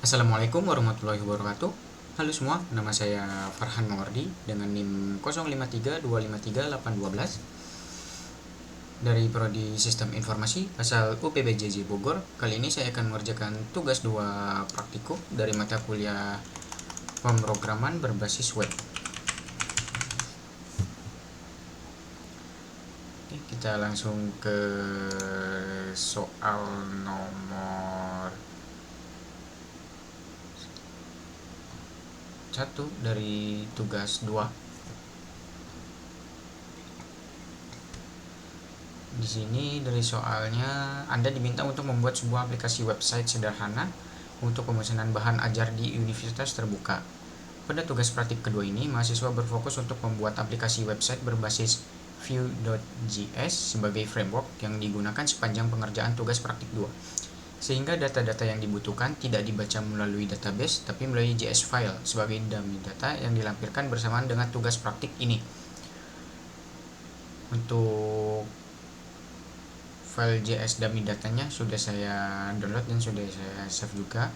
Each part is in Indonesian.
Assalamualaikum warahmatullahi wabarakatuh. Halo semua, nama saya Farhan Mawardi dengan NIM 053253812 dari Prodi Sistem Informasi asal UPBJJ Bogor. Kali ini saya akan mengerjakan tugas 2 praktikum dari mata kuliah pemrograman berbasis web. Oke, kita langsung ke soal nomor 1 dari tugas 2. Di sini dari soalnya Anda diminta untuk membuat sebuah aplikasi website sederhana untuk pemesanan bahan ajar di universitas terbuka. Pada tugas praktik kedua ini, mahasiswa berfokus untuk membuat aplikasi website berbasis Vue.js sebagai framework yang digunakan sepanjang pengerjaan tugas praktik 2. Sehingga data-data yang dibutuhkan tidak dibaca melalui database, tapi melalui JS file sebagai dummy data yang dilampirkan bersamaan dengan tugas praktik ini. Untuk file JS dummy datanya sudah saya download dan sudah saya save juga.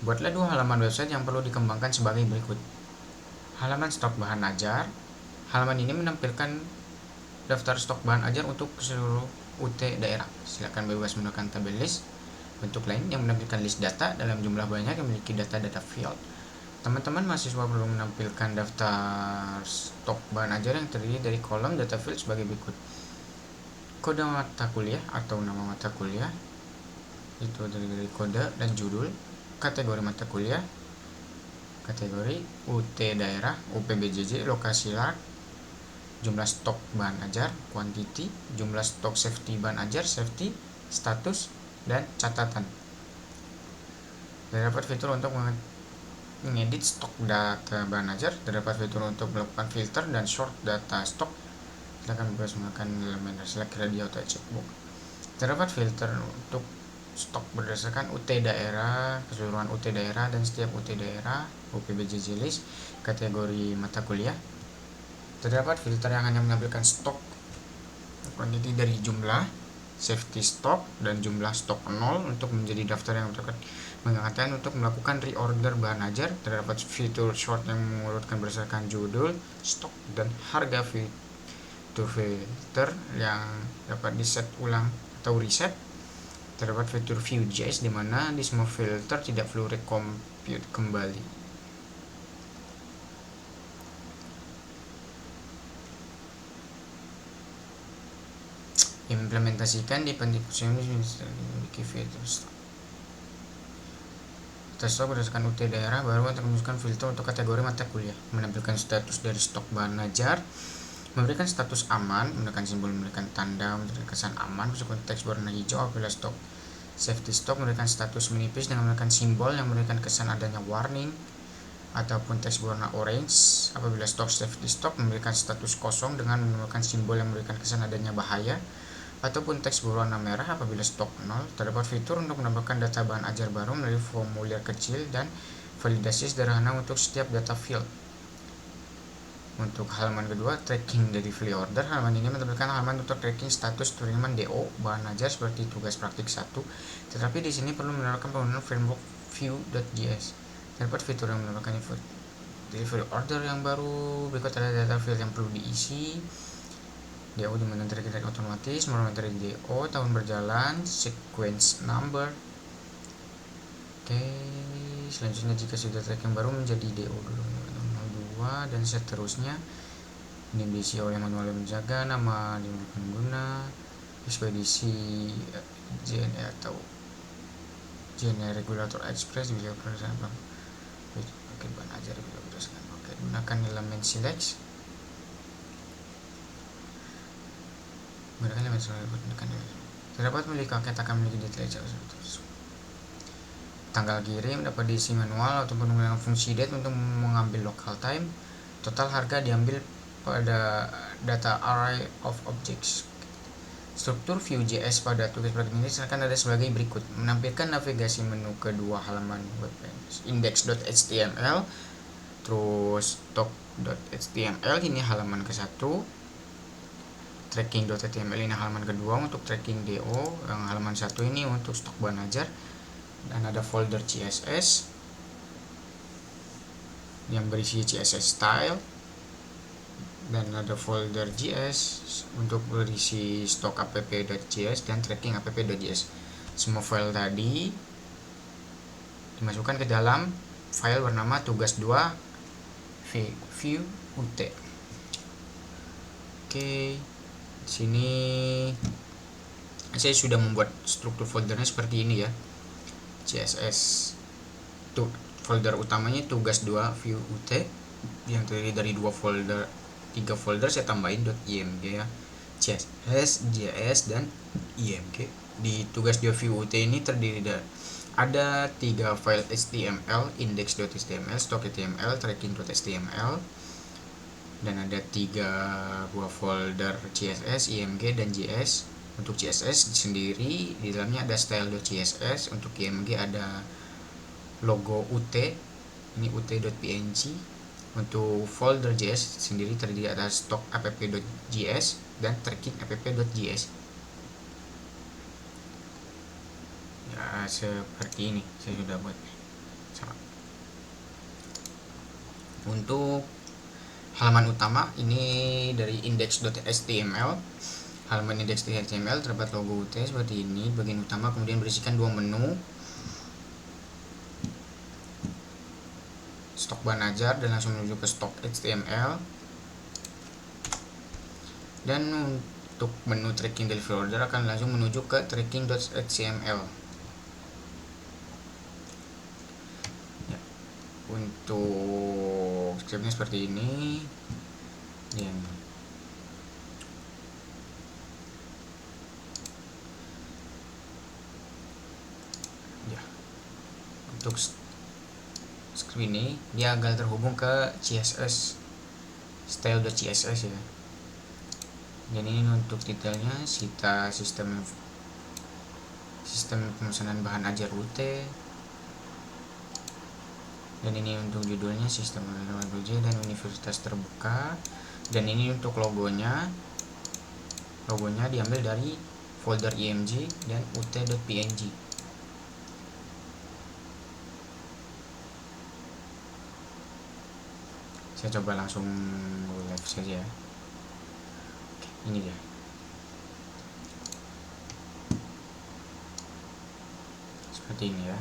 Buatlah 2 halaman website yang perlu dikembangkan sebagai berikut. Halaman stok bahan ajar. Halaman ini menampilkan daftar stok bahan ajar untuk seluruh UT daerah. Silakan bebas menggunakan tabel list. Bentuk lain yang menampilkan list data dalam jumlah banyak yang memiliki data-data field. Teman-teman mahasiswa perlu menampilkan daftar stok bahan ajar yang terdiri dari kolom data field sebagai berikut. Kode mata kuliah atau nama mata kuliah, itu dari kode dan judul. Kategori mata kuliah, kategori UT daerah, UPBJJ, lokasi LAR, jumlah stok bahan ajar, quantity, jumlah stok safety bahan ajar, safety, status, dan catatan. Terdapat fitur untuk mengedit stok data bahan ajar, terdapat fitur untuk melakukan filter dan sort data stok. Silakan bebas menggunakan elemen select radio atau checkbox. Terdapat filter untuk stok berdasarkan UT daerah, keseluruhan UT daerah dan setiap UT daerah, UPBJJ list, kategori mata kuliah. Terdapat filter yang hanya menampilkan stok quantity dari jumlah, safety stock, dan jumlah stok 0 untuk menjadi daftar yang mengatakan untuk melakukan reorder bahan ajar. Terdapat fitur short yang mengurutkan berdasarkan judul, stok, dan harga. Fitur filter yang dapat diset ulang atau reset. Terdapat fitur Vue.js di mana di semua filter tidak perlu recompute kembali. Implementasikan di pendidikan memiliki fitur stok berdasarkan UT daerah baru untuk memasukkan filter untuk kategori mata kuliah, menampilkan status dari stok bahan ajar, memberikan status aman, memberikan simbol, memberikan tanda, memberikan kesan aman, masukkan teks berwarna hijau apabila stok safety stock, memberikan status menipis dengan memberikan simbol yang memberikan kesan adanya warning, ataupun teks berwarna orange apabila stok safety stock, memberikan status kosong dengan menggunakan simbol yang memberikan kesan adanya bahaya, ataupun teks berwarna merah apabila stok 0. Terdapat fitur untuk menambahkan data bahan ajar baru melalui formulir kecil dan validasi sederhana untuk setiap data field. Untuk halaman kedua, tracking dari free order. Halaman ini menampilkan halaman untuk tracking status pengiriman DO bahan ajar seperti tugas praktik 1. Tetapi di sini perlu menerapkan penggunaan framework Vue.js. Terdapat fitur yang menambahkan info dari free order yang baru. Berikut ada data field yang perlu diisi. DO di mana tracking otomatis, nomor dari DO, tahun berjalan, sequence number. Oke, selanjutnya jika sudah tracking baru menjadi DO dulu 02 dan seterusnya. Ini diisi oleh manual menjaga, nama di pengguna, ekspedisi JNE atau JNE regulator express bila perasaan oke bahan ajar bila berdasarkan. Oke, gunakan elemen select. Gunakan elemen select. Terdapat memiliki paket akan memiliki detail jauh. Tanggal kirim dapat diisi manual ataupun menggunakan fungsi date untuk mengambil local time. Total harga diambil pada data array of objects. Struktur Vue.js pada tugas praktik ini akan ada sebagai berikut. Menampilkan navigasi menu kedua halaman web index.html, terus stock.html ini halaman ke-1, tracking.html ini halaman kedua untuk tracking DO, yang halaman 1 ini untuk stok bahan ajar. dan ada folder CSS yang berisi CSS style, dan ada folder JS untuk berisi stok app.js dan tracking app.js. Semua file tadi dimasukkan ke dalam file bernama tugas 2 view ut. Oke, sini saya sudah membuat struktur foldernya seperti ini ya. CSS folder utamanya tugas 2 view ut yang terdiri dari 3 folder saya tambahin .img ya, CSS, JS, dan img. Di tugas 2 view ut ini terdiri dari ada 3 file HTML, index.html, stock.html, tracking.html, dan ada 3 buah folder CSS, img, dan JS. Untuk CSS sendiri di dalamnya ada style.css, untuk img ada logo ut, ini ut.png. Untuk folder JS sendiri terdiri atas stok app.js dan tracking app.js. Ya, seperti ini saya sudah buat. Untuk halaman utama ini dari index.html. Halaman index.html terdapat logo ut seperti ini bagian utama, kemudian berisikan 2 menu, stok bahan ajar dan langsung menuju ke stok HTML. Dan untuk menu tracking delivery order akan langsung menuju ke tracking.html. Ya, untuk scriptnya seperti ini. Ya, untuk script ini dia akan terhubung ke CSS style.css ya. Dan ini untuk detailnya sistem pemesanan bahan ajar ut, dan ini untuk judulnya sistem pemesanan dan universitas terbuka. Dan ini untuk logonya diambil dari folder img dan ut.png. Saya coba langsung live saja. Oke, ini dia. Seperti ini ya.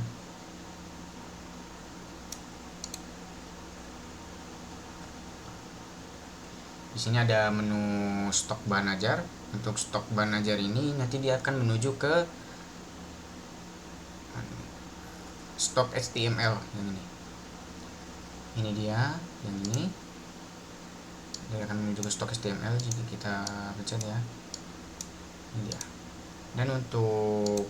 Di sini ada menu stok bahan ajar. Untuk stok bahan ajar ini nanti dia akan menuju ke stok HTML yang ini. Ini dia yang ini. Dia akan menuju ke stok HTML jika kita pencet ya. Ini dia. Dan untuk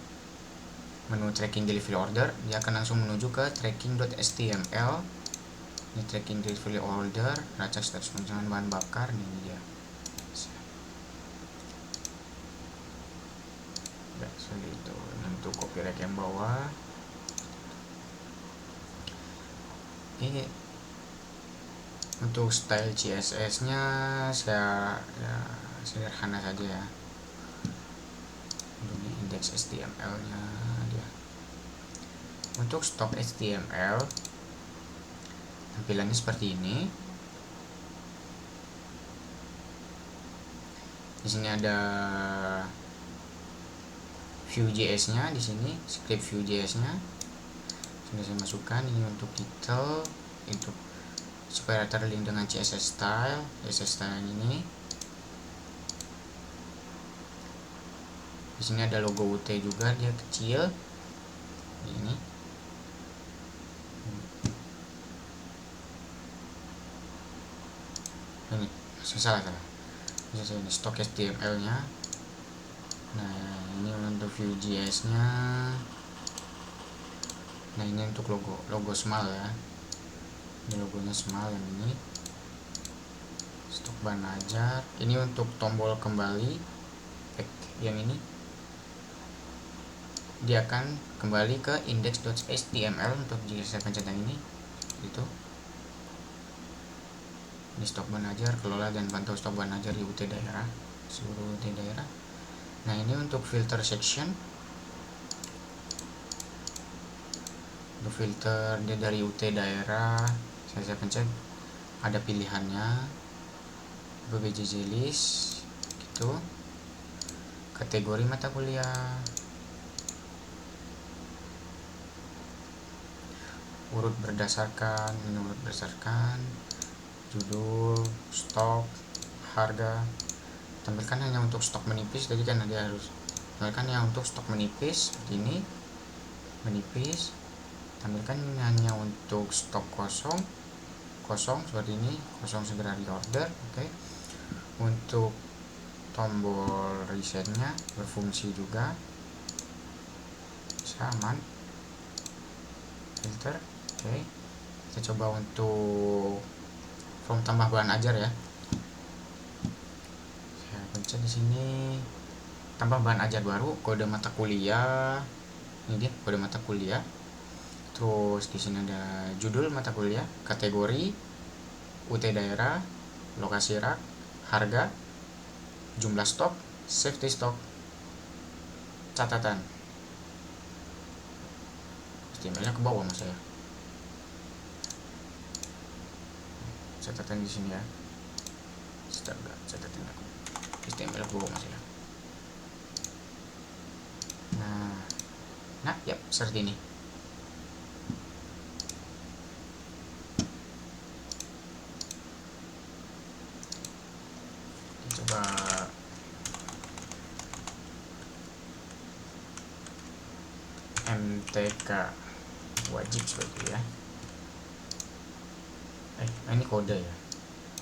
menu tracking delivery order dia akan langsung menuju ke tracking.html. Ini tracking delivery order, lacak status pemesanan bahan bakar. Ini dia. Ya, seperti itu. Untuk copyright yang bawah. Ini untuk style CSS nya saya sederhana saja ya. Ini index HTML nya dia. Untuk stok HTML tampilannya seperti ini. Di sini ada Vue.js nya, di sini script Vue.js nya sudah saya masukkan. Ini untuk title, untuk supaya terlink dengan CSS style. CSS style ini. Di sini ada logo ut juga, dia kecil. Ini. Ini salah. Ini stok HTML-nya. Nah, ini untuk Vue.js-nya. Nah, ini untuk logo small ya. Ini logonya small yang ini. Stok bahan ajar. Ini untuk tombol kembali yang ini. Dia akan kembali ke index.html untuk jika saya pencet yang ini. Gitu. Ini stok bahan ajar, kelola dan pantau stok bahan ajar di UT daerah, seluruh UT daerah. Nah, ini untuk filter section. filter dia dari UT daerah, saya pencet ada pilihannya BPJJ list gitu, kategori mata kuliah, urut berdasarkan, ini urut berdasarkan judul, stok, harga. Tampilkan hanya untuk stok menipis, jadi kan dia harus tampilkan yang untuk stok menipis seperti ini, menipis. Tampilkan hanya untuk stok kosong seperti ini, kosong segera di order. Oke. Untuk tombol resetnya berfungsi juga, aman, filter. Oke. Kita coba untuk form tambah bahan ajar ya. Saya pencet di sini tambah bahan ajar baru, kode mata kuliah. Ini dia kode mata kuliah. Terus di sini ada judul mata kuliah, kategori, UT daerah, lokasi rak, harga, jumlah stok, safety stok, catatan. HTML-nya ke bawah mas ya. Catatan di sini ya. Astaga, catatan aku. HTML ke bawah mas ya. Nah, ya seperti ini. Coba MTK wajib seperti ya. Ini kode ya.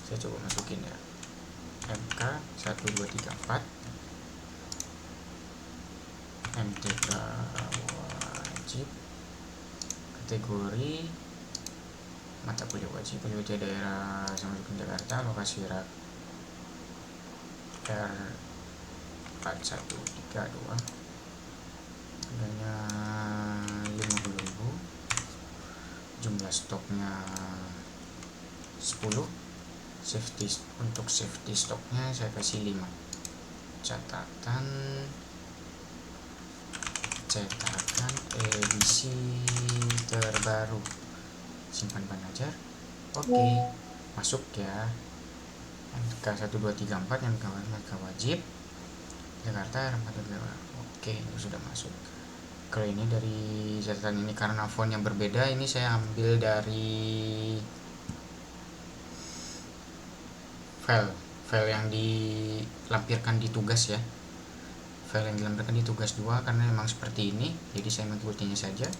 Saya coba masukin ya. MK 1234 MTK wajib, kategori mata kuliah wajib, UT daerah Samarinda Jakarta, lokasi rak R4132, harganya 50.000, jumlah stoknya 10, untuk safety stoknya saya kasih 5, cetakan edisi terbaru, simpan bahan ajar. Oke. Masuk ya. MK 1234 yang wajib Jakarta R42. Oke, ini sudah masuk. Kalau ini dari catatan ini karena font yang berbeda, ini saya ambil dari file yang dilampirkan di tugas ya. File yang dilampirkan di tugas 2 karena memang seperti ini, jadi saya mengikutinya saja.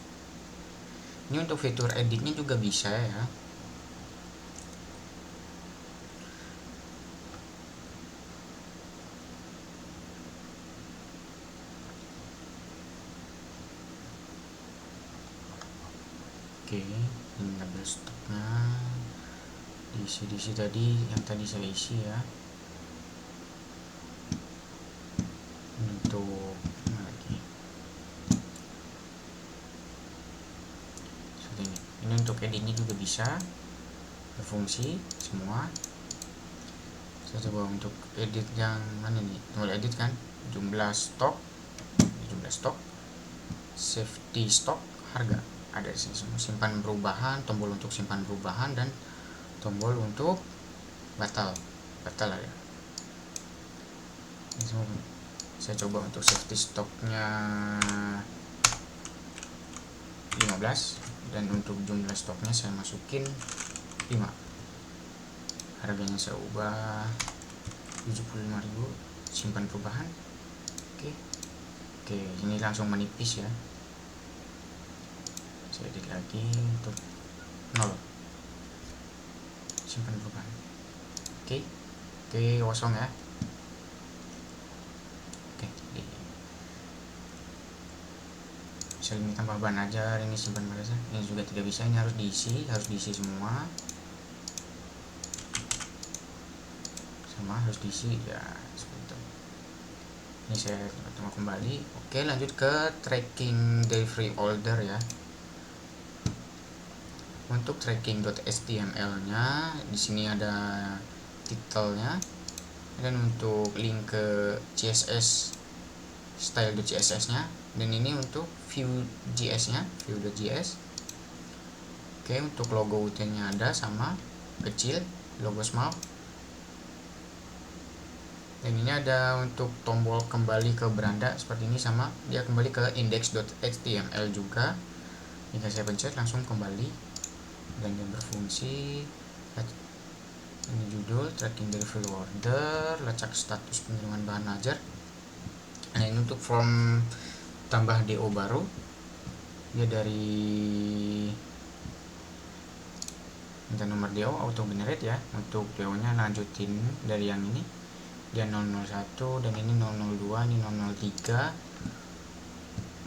Ini untuk fitur editnya juga bisa ya. Oke, ini label stoknya diisi tadi yang tadi saya isi ya. Untuk lagi seperti ini untuk editnya juga bisa berfungsi semua. Saya coba untuk edit yang mana nih, tombol edit kan, jumlah stok, safety stok, harga ada di sini semua. Simpan perubahan, tombol untuk simpan perubahan, dan tombol untuk batal ya. Ini semua. Saya coba untuk safety stoknya 15, dan untuk jumlah stoknya saya masukin 5. Harganya saya ubah 75.000, simpan perubahan. Oke, ini langsung menipis ya. Saya edit lagi untuk 0, simpan perubahan. Oke, kosong ya. Misalnya ini tambah bahan ajar, ini simpan bahan ajar, ini juga tidak bisa, ini harus diisi semua, harus diisi ya, seperti itu. Ini saya tunggu kembali. Oke, lanjut ke tracking delivery order ya. Untuk tracking.html nya di sini ada titelnya, dan untuk link ke CSS style.css nya, dan ini untuk view.js nya, view.js. Oke, untuk logo UT nya ada sama kecil, logo small. Dan ini ada untuk tombol kembali ke beranda seperti ini, sama dia kembali ke index.html juga. Jika saya pencet langsung kembali dan dia berfungsi. Ini judul, tracking dari file order, lacak status pengiriman bahan ajar. Nah, ini untuk form tambah DO baru. Dia dari minta nomor DO auto generate ya. Untuk DO nya lanjutin dari yang ini, dia 001 dan ini 002, ini 003.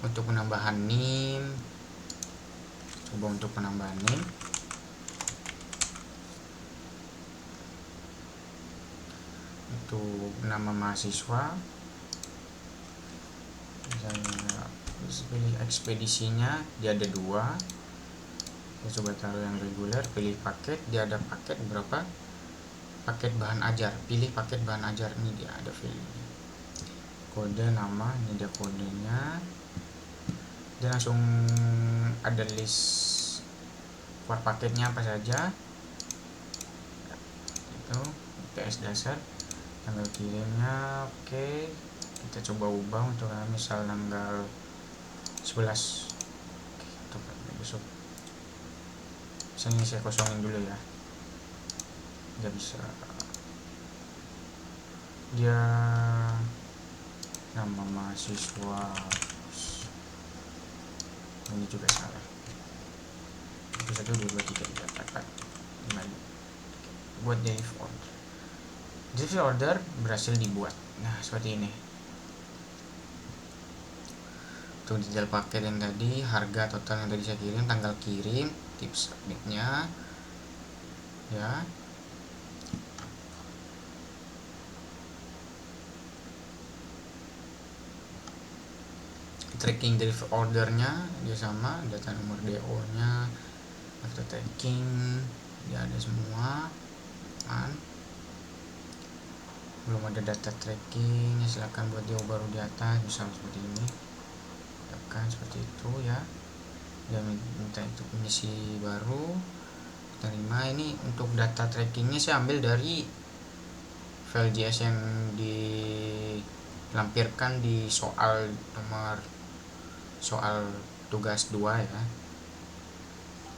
Untuk penambahan NIM, coba untuk penambahan NIM untuk nama mahasiswa, misalnya pilih ekspedisinya, dia ada 2. Saya coba taruh yang reguler, pilih paket, dia ada paket berapa, paket bahan ajar, pilih paket bahan ajar, ini dia ada filenya, kode nama, ini dia kodenya. Dia langsung ada list part paketnya apa saja itu, PS dasar, tanggal kirimnya. Oke, kita coba ubah untuk misal tanggal 11 untuk besok. Misalnya saya kosongin dulu ya, nggak bisa. Dia nama mahasiswa, ini juga salah, 1 2 3 4 5 buat div order berhasil dibuat. Nah, seperti ini. Untuk detail paket yang tadi, harga total yang tadi saya kirim, tanggal kirim, tips submitnya ya. Tracking dari ordernya dia sama, data nomor DO nya, daftar tracking dia ada semua. Belum ada data tracking, silahkan buat DO baru di atas, misal seperti ini, tekan seperti itu ya. Dia minta itu mengisi baru, terima. Ini untuk data trackingnya saya ambil dari file JS yang dilampirkan di soal tugas 2 ya.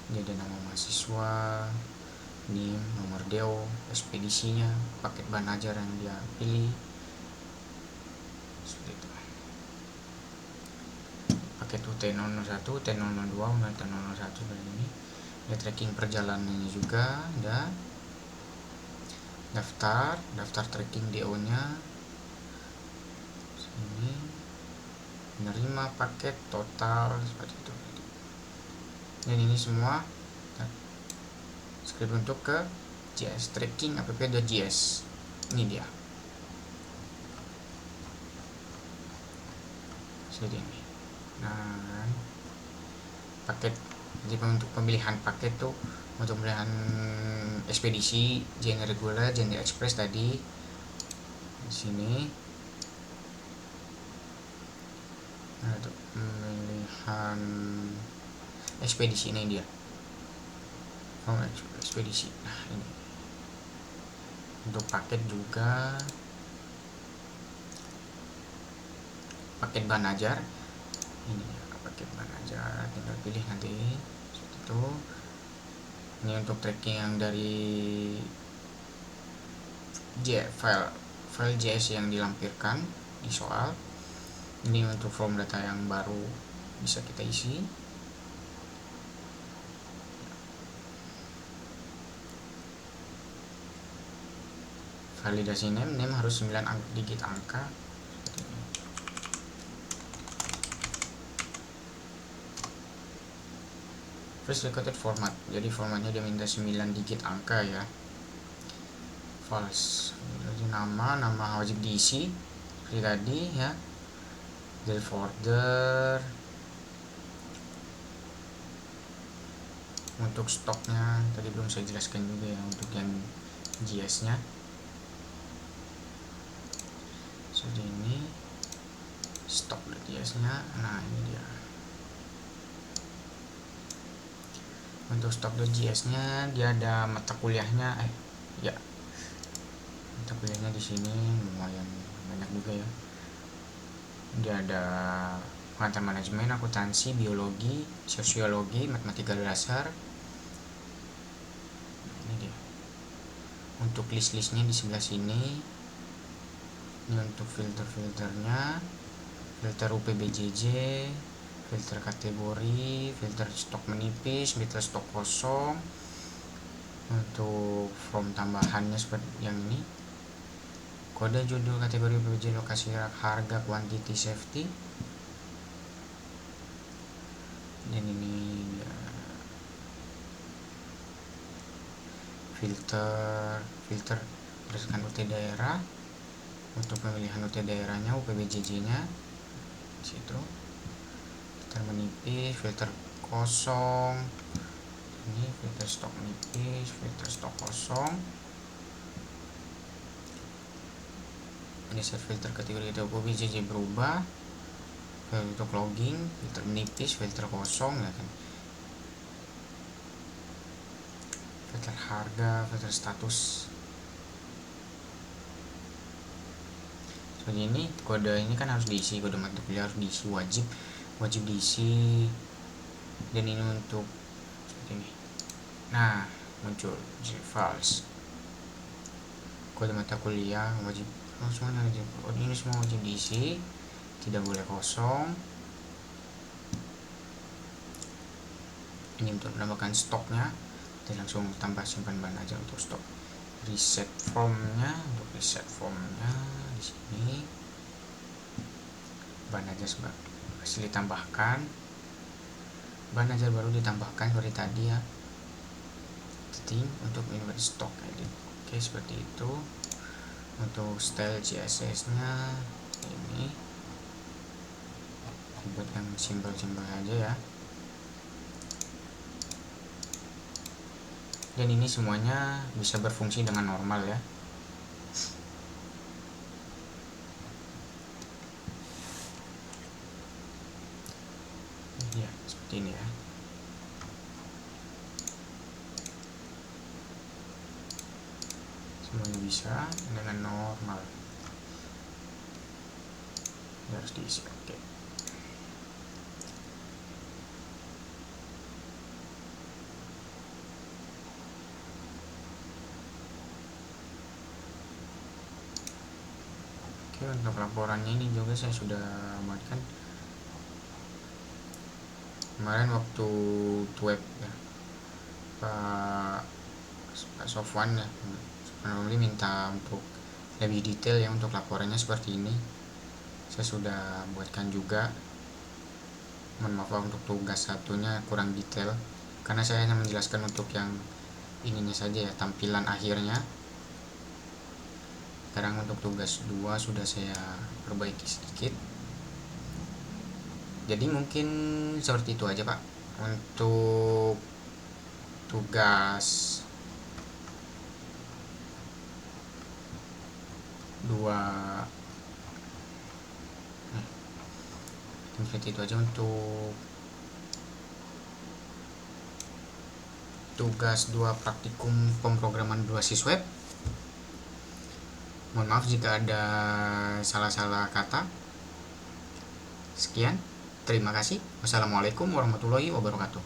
Ini ada nama mahasiswa, NIM, nomor DO, ekspedisinya, paket bahan ajar yang dia pilih, seperti itu. Paket UT001, T002, T001 dan ini. Ada tracking perjalanannya juga, ada daftar tracking DO nya sini, menerima paket total seperti itu. Dan ini semua script untuk ke JS tracking app.js. Ini dia seperti ini. Nah, paket, jadi untuk pemilihan paket tuh, untuk pemilihan ekspedisi, JN regular, JN express tadi di sini. Nah, untuk pemilihan ekspedisi ini dia ekspedisi. Nah, ini untuk paket juga, paket bahan ajar ini ya, paket bahan ajar tinggal pilih nanti seperti itu. Ini untuk tracking yang dari file JS yang dilampirkan di soal. Ini untuk form data yang baru bisa kita isi. Validasi name harus 9 digit angka. First recorded format, jadi formatnya dia minta 9 digit angka ya. False. Jadi nama wajib diisi seperti tadi ya. Dari folder, untuk stoknya tadi belum saya jelaskan juga ya, untuk yang JS nya seperti ini, stok JS nya. Nah, ini dia. Untuk stock.js nya dia ada mata kuliahnya, ya mata kuliahnya di sini lumayan banyak juga ya. Dia ada pengantar manajemen, akuntansi, biologi, sosiologi, matematika dasar. Ini dia. Untuk list-listnya di sebelah sini. Ini untuk filter-filternya, filter UPBJJ, filter kategori, filter stok menipis, filter stok kosong. Untuk form tambahannya seperti yang ini, kode judul kategori UPBJJ, lokasi harga, quantity, safety. Dan ini ya, filter berdasarkan UT daerah. Untuk pemilihan UT daerahnya, UPBJJ nya situ, filter menipis, filter kosong, ini filter stok menipis, filter stok kosong. Ini set filter kategori UPBJJ berubah, untuk logging, filter menipis, filter kosong ya kan, filter harga, filter status. Seperti ini, kode ini kan harus diisi, kode mata kuliah harus diisi, wajib diisi. Dan ini untuk seperti ini. Nah, muncul false. Kode mata kuliah wajib, semuanya wajib. Ini semua wajib diisi, tidak boleh kosong. Ini untuk menambahkan stoknya, kita langsung tambah simpan bahan aja untuk stok. Reset formnya, untuk reset formnya di sini bahan aja masih ditambahkan, bahan aja baru ditambahkan seperti tadi ya. Setting untuk invert stok edit. Oke, seperti itu. Untuk style CSS nya ini buat yang simbol-simbol aja ya. Dan ini semuanya bisa berfungsi dengan normal ya. Ya, seperti ini ya. Semuanya bisa dengan normal. Ya, harus diisi. Oke. Oke, untuk laporannya ini juga saya sudah buatkan kemarin waktu web ya, Pak Sofwan ya, Pak minta untuk lebih detail ya untuk laporannya seperti ini. Saya sudah buatkan juga. Mohon maaf untuk tugas satunya kurang detail karena saya hanya menjelaskan untuk yang ininya saja ya, tampilan akhirnya. Sekarang untuk tugas 2 sudah saya perbaiki sedikit. Jadi mungkin seperti itu aja Pak untuk tugas 2. Seperti itu aja untuk tugas 2 praktikum pemrograman berbasis web. Mohon maaf jika ada salah-salah kata. Sekian, terima kasih. Wassalamualaikum warahmatullahi wabarakatuh.